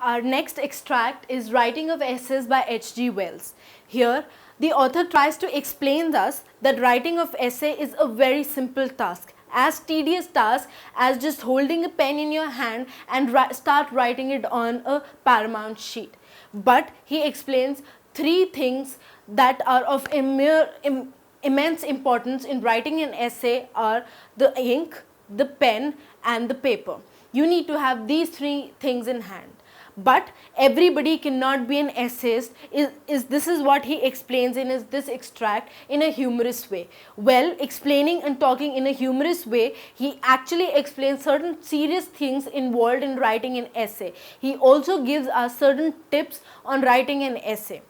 Our next extract is Writing of Essays by H.G. Wells. Here, the author tries to explain us that writing of essay is a very simple task, as tedious task as just holding a pen in your hand and start writing it on a paramount sheet. But he explains three things that are of immense importance in writing an essay are the ink, the pen and the paper. You need to have these three things in hand. But everybody cannot be an essayist. This is what he explains in this extract in a humorous way. Well, explaining and talking in a humorous way, he actually explains certain serious things involved in writing an essay. He also gives us certain tips on writing an essay.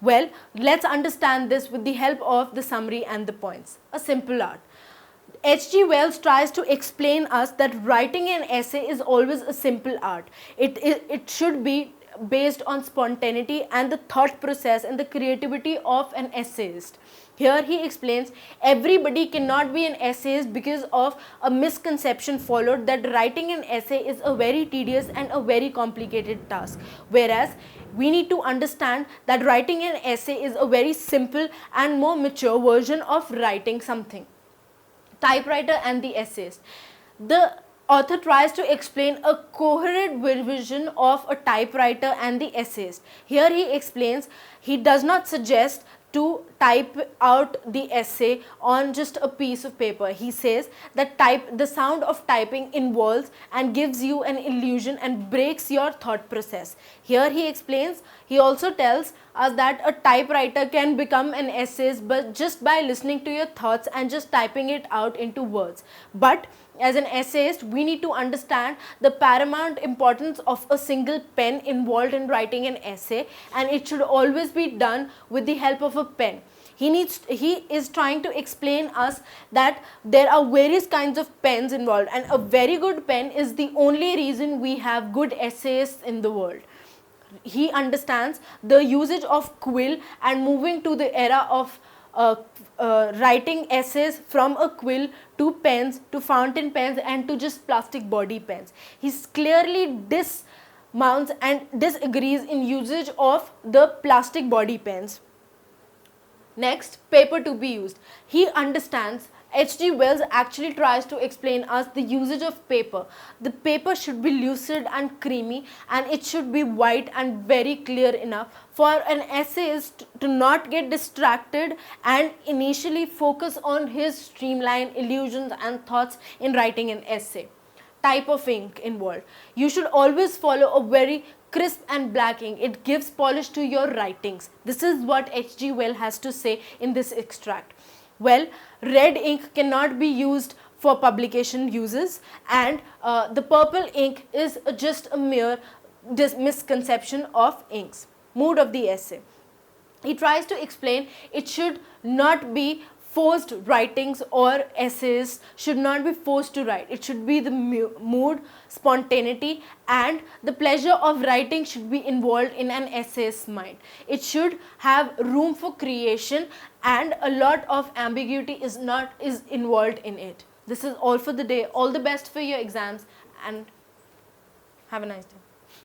Well, let's understand this with the help of the summary and the points. A simple art. H.G. Wells tries to explain us that writing an essay is always a simple art. It should be based on spontaneity and the thought process and the creativity of an essayist. Here he explains everybody cannot be an essayist because of a misconception followed that writing an essay is a very tedious and a very complicated task. Whereas we need to understand that writing an essay is a very simple and more mature version of writing something. Typewriter and the essayist. The author tries to explain a coherent vision of a typewriter and the essayist. Here he explains he does not suggest to type out the essay on just a piece of paper. He says that the sound of typing involves and gives you an illusion and breaks your thought process. Here he explains, he also tells us that a typewriter can become an essayist but just by listening to your thoughts and just typing it out into words. But as an essayist, we need to understand the paramount importance of a single pen involved in writing an essay, and it should always be done with the help of a pen. He is trying to explain us that there are various kinds of pens involved, and a very good pen is the only reason we have good essayists in the world. He understands the usage of quill and moving to the era of writing essays from a quill to pens, to fountain pens and to just plastic body pens. He clearly dismounts and disagrees in usage of the plastic body pens. Next, paper to be used. He understands, H.G. Wells actually tries to explain us the usage of paper. The paper should be lucid and creamy and it should be white and very clear enough for an essayist to not get distracted and initially focus on his streamlined illusions and thoughts in writing an essay. Type of ink involved. You should always follow a very crisp and black ink. It gives polish to your writings. This is what H.G. Wells has to say in this extract. Well, red ink cannot be used for publication uses, and the purple ink is just a mere misconception of inks. Mood of the essay. He tries to explain it should not be forced writings, or essays should not be forced to write. It should be the mood, spontaneity and the pleasure of writing should be involved in an essayist's mind. It should have room for creation and a lot of ambiguity is involved in it. This is all for the day. All the best for your exams and have a nice day.